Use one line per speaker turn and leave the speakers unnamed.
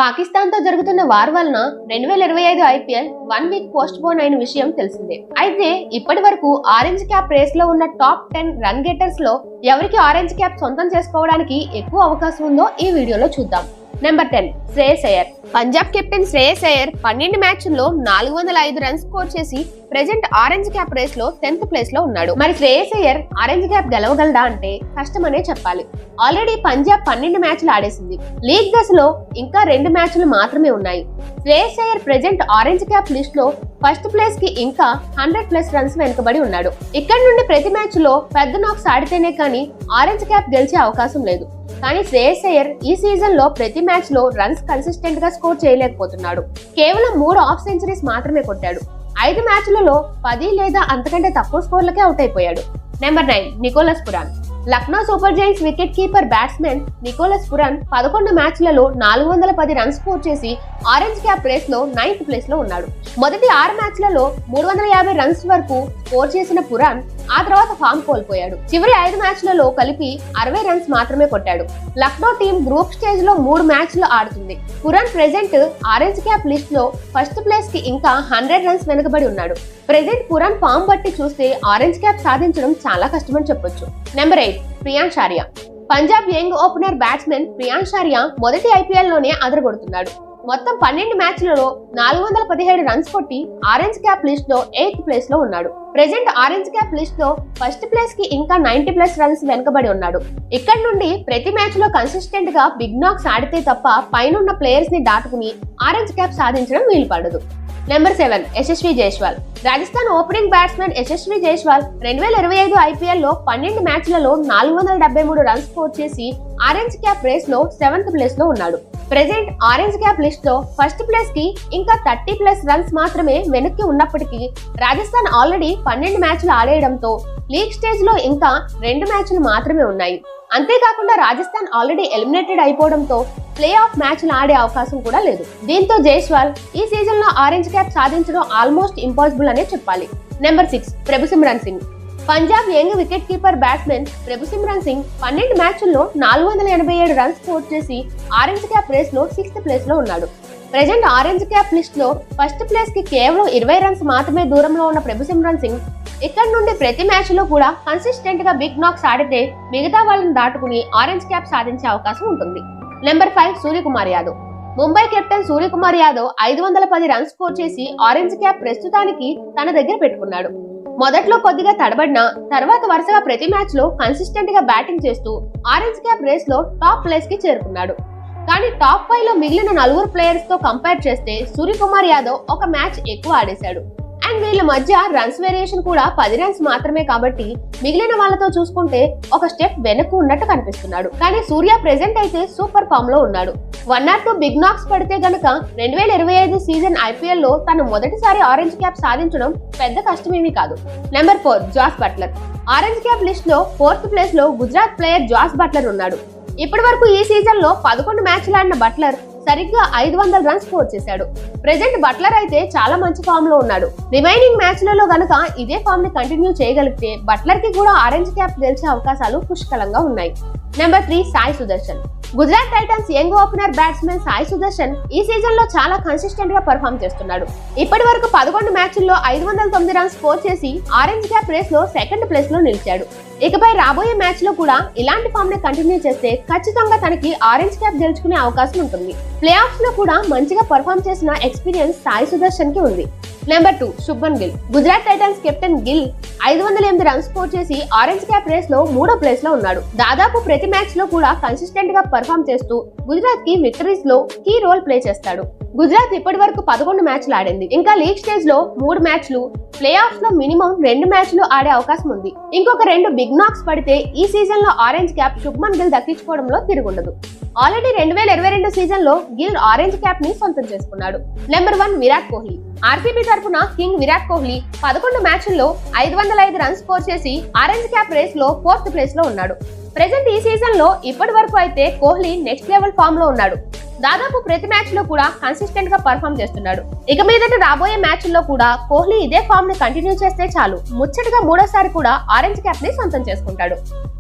పాకిస్తాన్ తో జరుగుతున్న వార్ వలన 2025 ఐపీఎల్ 1 వీక్ పోస్ట్ పోన్ అయిన విషయం తెలిసిందే. అయితే ఇప్పటి వరకు ఆరెంజ్ క్యాప్ రేస్ లో ఉన్న టాప్ 10 రన్ గెటర్స్ లో ఎవరికి ఆరెంజ్ క్యాప్ సొంతం చేసుకోవడానికి ఎక్కువ అవకాశం ఉందో ఈ వీడియోలో చూద్దాం. నెంబర్ 10 శ్రేయస్ అయ్యర్. పంజాబ్ కెప్టెన్ శ్రేయస్ అయ్యర్ 12 మ్యాచ్ల్లో 405 రన్స్ స్కోర్ చేసి ప్రెజెంట్ ఆరెంజ్ క్యాప్ రేస్ లో 10th ప్లేస్ లో ఉన్నాడు. మరి శ్రేయస్ అయ్యర్ ఆరెంజ్ క్యాప్ గెలవగలడా అంటే కష్టమనే చెప్పాలి. ఆల్రెడీ పంజాబ్ 12 మ్యాచ్లు ఆడేసింది. లీగ్ దశలో ఇంకా 2 మ్యాచ్లు మాత్రమే ఉన్నాయి. Shreyas Iyer present orange cap list లో ఫస్ట్ ప్లేస్ కి ఇంకా 100+ రన్స్ వెనుకబడి ఉన్నాడు. ఇక్కడ నుండి ప్రతి మ్యాచ్ లో పెద్ద నాక్స్ ఆడితేనే కానీ ఆరెంజ్ క్యాప్ గెలిచే అవకాశం లేదు. కానీ శ్రేయస్ అయ్యర్ ఈ సీజన్ లో ప్రతి మ్యాచ్ లో రన్స్ కన్సిస్టెంట్ గా స్కోర్ చేయలేకపోతున్నాడు. కేవలం 3 హాఫ్ సెంచరీస్ మాత్రమే కొట్టాడు. 5 మ్యాచ్లలో 10 లేదా అంతకంటే తక్కువ స్కోర్లకే అవుట్ అయిపోయాడు. Number 9 Nicholas Pooran. Lucknow super giants wicket keeper batsmen Nicholas Pooran 11 మ్యాచ్లలో 410 రన్స్ స్కోర్ చేసి ఆరెంజ్ క్యాప్ రేస్ లో 9th ప్లేస్ లో ఉన్నాడు. మొదటి 6 మ్యాచ్లలో 350 రన్స్ వరకు స్కోర్ చేసిన పురాన్ ఆ తర్వాత ఫామ్ కోల్పోయాడు. చివరి 5 మ్యాచ్లలో కలిపి 60 రన్స్ మాత్రమే కొట్టాడు. లక్నో టీం గ్రూప్ స్టేజ్ లో 3 మ్యాచ్లు ఆడుతుంది. Puran present orange cap list లో ఫస్ట్ ప్లేస్ కి ఇంకా 100 రన్స్ వెనుకబడి ఉన్నాడు. ప్రెజెంట్ పురాన్ ఫామ్ బట్టి చూస్తే ఆరెంజ్ క్యాప్ సాధించడం చాలా కష్టమని చెప్పొచ్చు. Number 8 Priyansh Arya. Punjab young opener batsmen Priyansh Arya మొదటి ఐపీఎల్ లోనే అదరగొడుతున్నాడు. మొత్తం 12 మ్యాచ్లలో 417 రన్స్ కొట్టి ఆరెంజ్ క్యాప్ లిస్ట్ లో 8th ప్లేస్ లో ఉన్నాడు. ప్రెజెంట్ ఆరెంజ్ క్యాప్ లిస్ట్ లో ఫస్ట్ ప్లేస్ కి ఇంకా 90+ రన్స్ వెనుకబడి ఉన్నాడు. ఇక్కడ నుండి ప్రతి మ్యాచ్ లో కన్సిస్టెంట్ గా బిగ్ నాక్స్ ఆడితే తప్ప పైనున్న ప్లేయర్స్ ని దాటుకుని ఆరెంజ్ క్యాప్ సాధించడం వీలు పడదు. Number 7 Yashasvi Jaiswal. Rajasthan opening batsmen Yashasvi Jaiswal 2025 IPL లో 12 మ్యాచ్లలో 473 రన్స్ స్కోర్ చేసి ఆరెంజ్ క్యాప్ రేస్ లో 7th ప్లేస్ లో ఉన్నాడు. ప్రెజెంట్ ఆరెంజ్ క్యాప్ లిస్ట్ లో ఫస్ట్ ప్లేస్ కి ఇంకా 30+ రన్స్ మాత్రమే వెనక్కి ఉన్నప్పటికీ రాజస్థాన్ ఆల్రెడీ 12 మ్యాచ్లు ఆడేయడంతో లీగ్ స్టేజ్ లో ఇంకా 2 మ్యాచ్లు మాత్రమే ఉన్నాయి. అంతేకాకుండా రాజస్థాన్ ఆల్రెడీ ఎలిమినేటెడ్ అయిపోవడంతో ప్లే ఆఫ్ మ్యాచ్లు ఆడే అవకాశం కూడా లేదు. దీంతో జైస్వాల్ ఈ సీజన్ లో ఆరెంజ్ క్యాప్ సాధించడం ఆల్మోస్ట్ ఇంపాసిబుల్ అనే చెప్పాలి. Number 6 Prabhsimran Singh. Punjab young wicket keeper batsmen Prabhsimran Singh 12 మ్యాచ్ల్లో 487 రన్స్ స్కోర్ చేసి ఆరెంజ్ క్యాప్ రేస్ లో 6th ప్లేస్ లో ఉన్నాడు. ప్రెజెంట్ ఆరెంజ్ క్యాప్ లిస్ట్ లో ఫస్ట్ ప్లేస్ కి కేవలం 20 రన్స్ మాత్రమే దూరంలో ఉన్న ప్రభుసిమ్రన్ సింగ్ ఇక్కడ నుండి ప్రతి మ్యాచ్ లో కూడా కన్సిస్టెంట్ గా బిగ్ నాక్స్ ఆడితే మిగతా వాళ్ళని దాటుకుని ఆరెంజ్ క్యాప్ సాధించే అవకాశం ఉంటుంది. Number 5 Suryakumar Yadav. Mumbai captain Suryakumar Yadav 510 runs score చేసి ఆరెంజ్ క్యాప్ ప్రస్తుతానికి తన దగ్గర పెట్టుకున్నాడు. మొదట్లో కొద్దిగా తడబడినా తర్వాత వరుసగా ప్రతి మ్యాచ్ లో కన్సిస్టెంట్ గా బ్యాటింగ్ చేస్తూ ఆరెంజ్ క్యాప్ రేస్ లో టాప్ ప్లేస్ కి చేరుకున్నాడు. కానీ టాప్ 5 లో మిగిలిన 4 ప్లేయర్స్ తో కంపేర్ చేస్తే సూర్యకుమార్ యాదవ్ ఒక మ్యాచ్ ఎక్కువ ఆడేశాడు. అండ్ వీళ్ళ మధ్య రన్స్ వేరియేషన్ కూడా 10 రన్స్ మాత్రమే కాబట్టి మిగిలిన వాళ్ళతో చూసుకుంటే ఒక స్టెప్ వెనక్కు ఉన్నట్టు కనిపిస్తున్నాడు. కానీ సూర్య ప్రెజెంట్ అయితే సూపర్ ఫామ్ లో ఉన్నాడు. 1 or 2 బిగ్ నాక్స్ పడితే గనక 2025 సీజన్ ఐపీఎల్ లో తను మొదటిసారి ఆరెంజ్ క్యాప్ సాధించడం పెద్ద కష్టమేమీ కాదు. Number 4 Jos Buttler. Orange cap list లో 4th ప్లేస్ లో గుజరాత్ ప్లేయర్ జాస్ బట్లర్ ఉన్నాడు. ఇప్పటి వరకు ఈ సీజన్ లో 11 మ్యాచ్లు ఆడిన బట్లర్ సరిగ్గా 500 రన్స్ స్కోర్ చేశాడు. ప్రెజెంట్ బట్లర్ అయితే చాలా మంచి ఫామ్ లో ఉన్నాడు. రిమైనింగ్ మ్యాచ్లలో గనక ఇదే ఫామ్ ని కంటిన్యూ చేయగలిగితే బట్లర్ కి కూడా ఆరెంజ్ క్యాప్ గెలిచే అవకాశాలు పుష్కలంగా ఉన్నాయి. Number 3 Sai Sudarshan. Gujarat Titans young opener batsmen Sai Sudarshan ఈ సీజన్ లో చాలా కన్సిస్టెంట్ గా పర్ఫామ్ చేస్తున్నాడు. ఇప్పటి వరకు 11 మ్యాచ్ల్లో 509 రన్స్ స్కోర్ చేసి ఆరెంజ్ క్యాప్ రేస్ లో 2nd ప్లేస్ లో నిలిచాడు. ఇకపై రాబోయే మ్యాచ్ లో కూడా ఇలాంటి ఫామ్ ని కంటిన్యూ చేస్తే ఖచ్చితంగా తనకి ఆరెంజ్ క్యాప్ గెలుచుకునే అవకాశం ఉంటుంది. ప్లే ఆఫ్స్ లో కూడా మంచిగా పర్ఫామ్ చేసిన ఎక్స్పీరియన్స్ సాయి సుదర్శన్ కి ఉంది. Number 2 Shubman Gill. Gujarat Titans captain Gill 508 runs score చేసి ఆరెంజ్ క్యాప్ రేస్ లో 3వ ప్లేస్ లో ఉన్నాడు. దాదాపు ప్రతి మ్యాచ్ లో కూడా కన్సిస్టెంట్ గా పర్ఫామ్ చేస్తూ గుజరాత్ కి విక్టరీస్ లో కీ రోల్ ప్లే చేస్తాడు. గుజరాత్ ఇప్పటి వరకు 11 మ్యాచ్లు ఆడింది. ఇంకా లీగ్ స్టేజ్ లో 3 మ్యాచ్లు, ప్లే ఆఫ్స్ లో మినిమం 2 మ్యాచ్లు ఆడే అవకాశం ఉంది. ఇంకొక 2 బిగ్ నాక్స్ పడితే ఈ సీజన్ లో ఆరెంజ్ క్యాప్ శుభ్మన్ గిల్ దక్కించుకోవడంలో తిరుగుండదు. ఆల్రెడీ 2022 సీజన్ లో గిల్ ఆరెంజ్ క్యాప్ ని సొంతం చేసుకున్నాడు. నెంబర్ 1 విరాట్ కోహ్లీ. ఆర్సీబీ తరపున కింగ్ విరాట్ కోహ్లీ 11 మ్యాచ్ల్లో 505 రన్స్ స్కోర్ చేసి ఆరెంజ్ క్యాప్ రేస్ లో 4th ప్లేస్ లో ఉన్నాడు. ప్రెజెంట్ ఈ సీజన్ లో ఇప్పటి వరకు అయితే కోహ్లీ నెక్స్ట్ లెవెల్ ఫామ్ లో ఉన్నాడు. దాదాపు ప్రతి మ్యాచ్ లో కూడా కన్సిస్టెంట్ గా పర్ఫామ్ చేస్తున్నాడు. ఇక మీదట రాబోయే మ్యాచ్ లో కూడా కోహ్లీ ఇదే ఫామ్ ని కంటిన్యూ చేస్తే చాలు ముచ్చటగా 3వ సారి కూడా ఆరెంజ్ క్యాప్ ని సొంతం చేసుకుంటాడు.